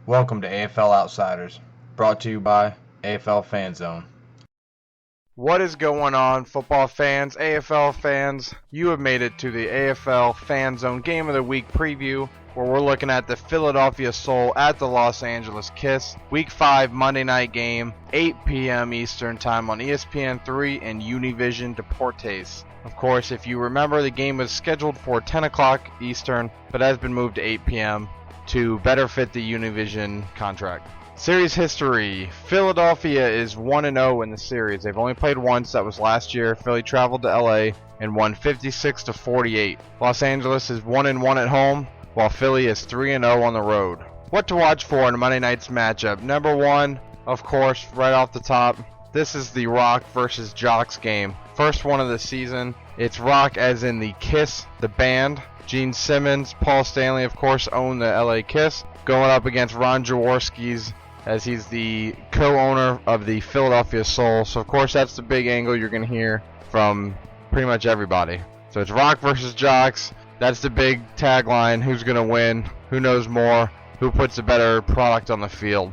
Welcome to AFL Outsiders, brought to you by AFL FanZone. What is going on, football fans, AFL fans? You have made it to the AFL FanZone Game of the Week preview, where we're looking at the Philadelphia Soul at the Los Angeles Kiss. Week 5 Monday night game, 8 p.m. Eastern Time on ESPN3 and Univision Deportes. Of course, if you remember, the game was scheduled for 10 o'clock Eastern, but has been moved to 8 p.m. to better fit the Univision contract. Series history. Philadelphia is 1-0 in the series. They've only played once. That was last year. Philly traveled to LA and won 56-48. Los Angeles is 1-1 at home, while Philly is 3-0 on the road. What to watch for in Monday night's matchup? Number one, of course, right off the top, this is the Rock versus Jocks game. First one of the season. It's Rock as in the Kiss, the band. Gene Simmons, Paul Stanley, of course, own the LA Kiss, going up against Ron Jaworski's, as he's the co-owner of the Philadelphia Soul. So, of course, that's the big angle you're going to hear from pretty much everybody. So it's Rock versus Jocks. That's the big tagline. Who's going to win? Who knows more? Who puts a better product on the field?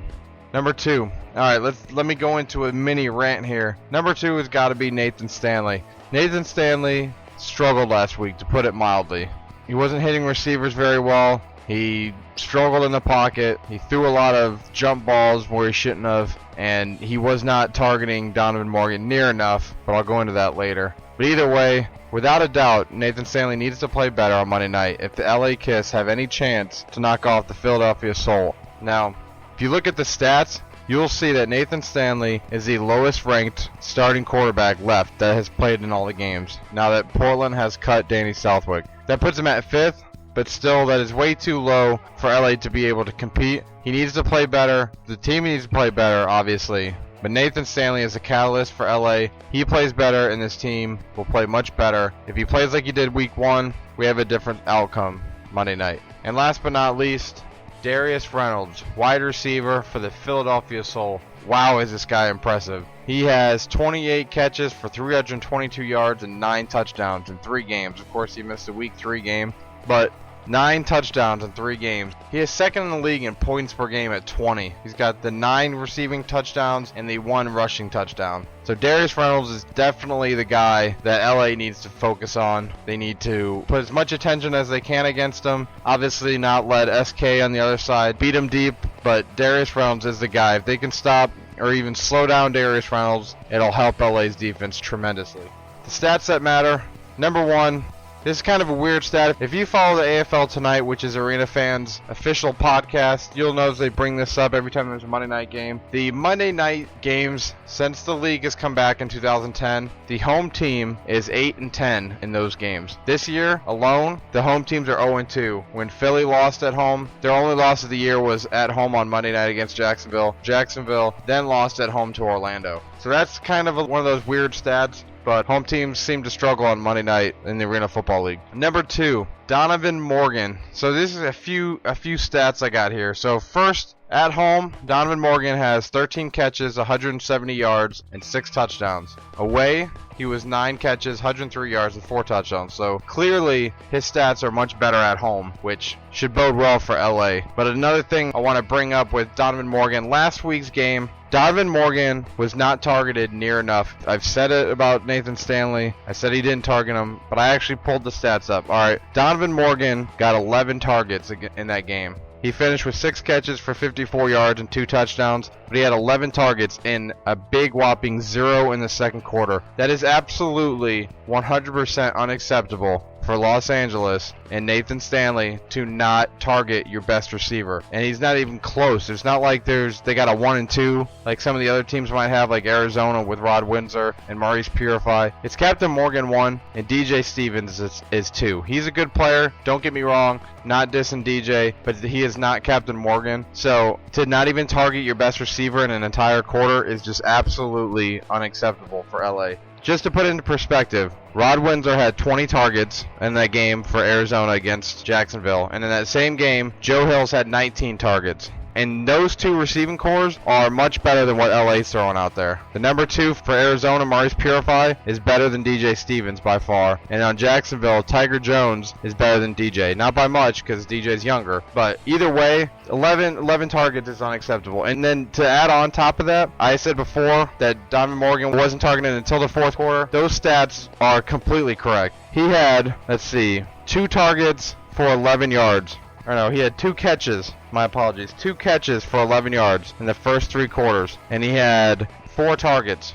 Number two. All right, let me go into a mini rant here. Number two has got to be Nathan Stanley. Nathan Stanley struggled last week, to put it mildly. He wasn't hitting receivers very well. He struggled in the pocket. He threw a lot of jump balls where he shouldn't have, and he was not targeting Donovan Morgan near enough, but I'll go into that later. But either way, without a doubt, Nathan Stanley needs to play better on Monday night if the LA Kiss have any chance to knock off the Philadelphia Soul. Now, if you look at the stats, you'll see that Nathan Stanley is the lowest ranked starting quarterback left that has played in all the games, now that Portland has cut Danny Southwick. That puts him at 5th, but still that is way too low for LA to be able to compete. He needs to play better. The team needs to play better, obviously. But Nathan Stanley is a catalyst for LA. He plays better, and this team will play much better. If he plays like he did week 1, we have a different outcome Monday night. And last but not least, Darius Reynolds, wide receiver for the Philadelphia Soul. Wow, is this guy impressive. He has 28 catches for 322 yards and 9 touchdowns in 3 games. Of course, he missed the week 3 game, but 9 touchdowns in 3 games. He is second in the league in points per game at 20. He's got the 9 receiving touchdowns and the 1 rushing touchdown. So Darius Reynolds is definitely the guy that LA needs to focus on. They need to put as much attention as they can against him. Obviously not let SK on the other side beat him deep, but Darius Reynolds is the guy. If they can stop or even slow down Darius Reynolds, it'll help LA's defense tremendously. The stats that matter. Number one, this is kind of a weird stat. If you follow the AFL Tonight, which is Arena Fans' official podcast, you'll notice they bring this up every time there's a Monday night game. The Monday night games, since the league has come back in 2010, the home team is 8-10 in those games. This year alone, the home teams are 0-2. When Philly lost at home, their only loss of the year was at home on Monday night against Jacksonville. Jacksonville then lost at home to Orlando. So that's kind of one of those weird stats. But home teams seem to struggle on Monday night in the Arena Football League. Number 2, Donovan Morgan. So this is a few stats I got here. So first, at home, Donovan Morgan has 13 catches, 170 yards, and 6 touchdowns. Away, he was 9 catches, 103 yards, and 4 touchdowns. So clearly, his stats are much better at home, which should bode well for LA. But another thing I want to bring up with Donovan Morgan, last week's game, Donovan Morgan was not targeted near enough. I've said it about Nathan Stanley. I said he didn't target him, but I actually pulled the stats up. All right, Donovan Morgan got 11 targets in that game. He finished with 6 catches for 54 yards and 2 touchdowns, but he had 11 targets in a big whopping 0 in the second quarter. That is absolutely 100% unacceptable for Los Angeles and Nathan Stanley to not target your best receiver. And he's not even close. It's not like they got a 1 and 2 like some of the other teams might have, like Arizona with Rod Windsor and Maurice Purify. It's Captain Morgan 1 and DJ Stevens is 2. He's a good player, don't get me wrong, not dissing DJ, but he is not Captain Morgan. So to not even target your best receiver in an entire quarter is just absolutely unacceptable for LA. Just to put it into perspective, Rod Windsor had 20 targets in that game for Arizona against Jacksonville. And in that same game, Joe Hills had 19 targets. And those two receiving cores are much better than what LA's throwing out there. The number 2 for Arizona, Maurice Purify, is better than DJ Stevens by far. And on Jacksonville, Tiger Jones is better than DJ. Not by much because DJ's younger. But either way, 11 targets is unacceptable. And then to add on top of that, I said before that Donovan Morgan wasn't targeted until the fourth quarter. Those stats are completely correct. He had, let's see, 2 targets for 11 yards. Or no, he had 2 catches. My apologies. 2 catches for 11 yards in the first 3 quarters. And he had 4 targets.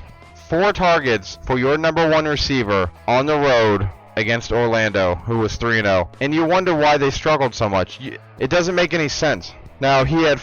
4 targets for your number 1 receiver on the road against Orlando, who was 3-0. And you wonder why they struggled so much. It doesn't make any sense. Now, he had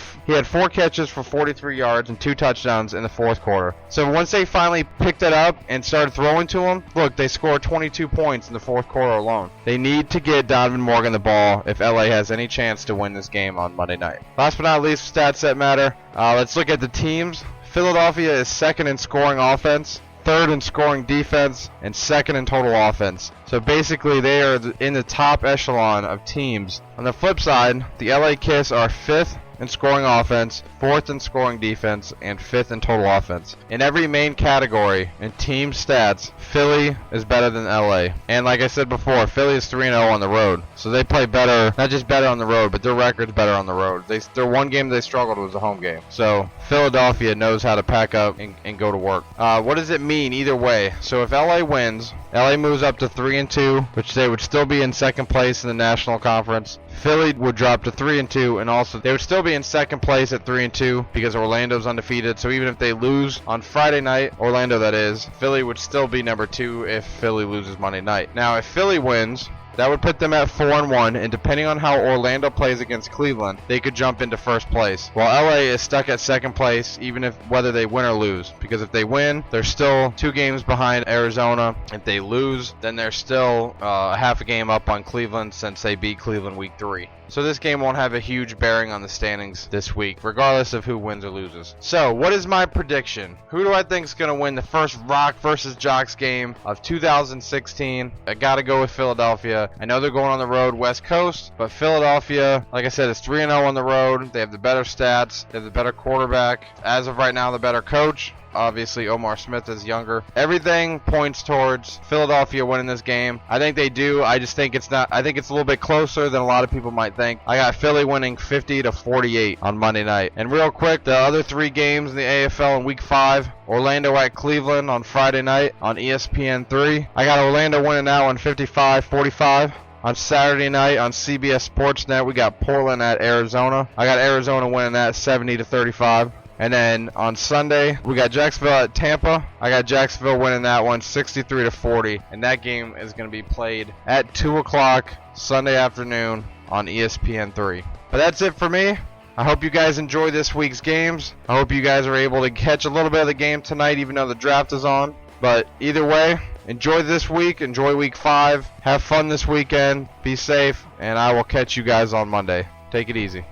4 catches for 43 yards and 2 touchdowns in the fourth quarter. So once they finally picked it up and started throwing to him, look, they scored 22 points in the fourth quarter alone. They need to get Donovan Morgan the ball if LA has any chance to win this game on Monday night. Last but not least, stats that matter. Let's look at the teams. Philadelphia is 2nd in scoring offense, 3rd in scoring defense, and 2nd in total offense. So basically, they are in the top echelon of teams. On the flip side, the LA Kiss are 5th in scoring offense, 4th in scoring defense, and 5th in total offense. In every main category in team stats, Philly is better than LA. And like I said before, Philly is 3-0 on the road. So they play better, not just better on the road, but their record's better on the road. Their one game they struggled was a home game. So Philadelphia knows how to pack up and go to work. What does it mean either way? So if LA wins, LA moves up to 3-2, which they would still be in 2nd place in the National Conference. Philly would drop to 3-2, and also they would still be in 2nd place at 3-2 because Orlando's undefeated. So even if they lose on Friday night, Orlando that is, Philly would still be number 2 if Philly loses Monday night. Now if Philly wins, that would put them at 4-1, and depending on how Orlando plays against Cleveland, they could jump into 1st place. While LA is stuck at 2nd place, even if whether they win or lose. Because if they win, they're still 2 games behind Arizona. If they lose, then they're still a half a game up on Cleveland since they beat Cleveland week 3. So this game won't have a huge bearing on the standings this week, regardless of who wins or loses. So, what is my prediction? Who do I think is going to win the first Rock versus Jocks game of 2016? I got to go with Philadelphia. I know they're going on the road West Coast, but Philadelphia, like I said, is 3-0 on the road. They have the better stats. They have the better quarterback. As of right now, the better coach. Obviously, Omar Smith is younger. Everything points towards Philadelphia winning this game. I think they do. I just think it's not. I think it's a little bit closer than a lot of people might think. I got Philly winning 50-48 on Monday night. And real quick, the other 3 games in the AFL in Week 5. Orlando at Cleveland on Friday night on ESPN 3. I got Orlando winning that one 55-45. On Saturday night on CBS Sportsnet, we got Portland at Arizona. I got Arizona winning that 70-35. And then on Sunday, we got Jacksonville at Tampa. I got Jacksonville winning that one 63-40. And that game is going to be played at 2 o'clock Sunday afternoon on ESPN 3. But that's it for me. I hope you guys enjoy this week's games. I hope you guys are able to catch a little bit of the game tonight, even though the draft is on. But either way, enjoy this week. Enjoy Week 5. Have fun this weekend. Be safe. And I will catch you guys on Monday. Take it easy.